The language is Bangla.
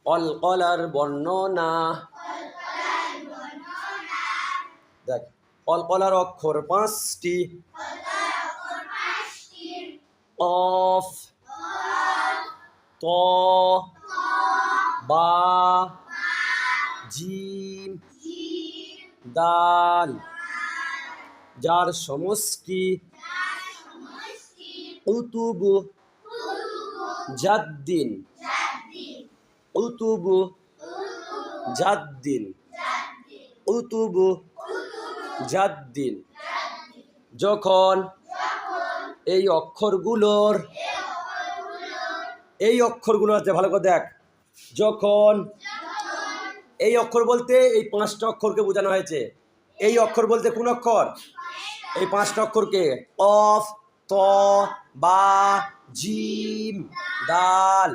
কলকলার বর্ণনা। দেখ, কলকলার অক্ষর 5টি। কফ, ত, বা, জিম, দাল, যার সমষ্টি উতুবু জাদ্দিন। উতুবু জাদ্দিন। উতুবু জাদ্দিন। যখন এই অক্ষরগুলোর আছে, ভালো করে দেখ, যখন এই অক্ষর বলতে এই 5টা অক্ষরকে বোঝানো হয়েছে। এই অক্ষর বলতে কোন অক্ষর? এই 5টা অক্ষরকে, কফ, ত, বা, জিম, দাল,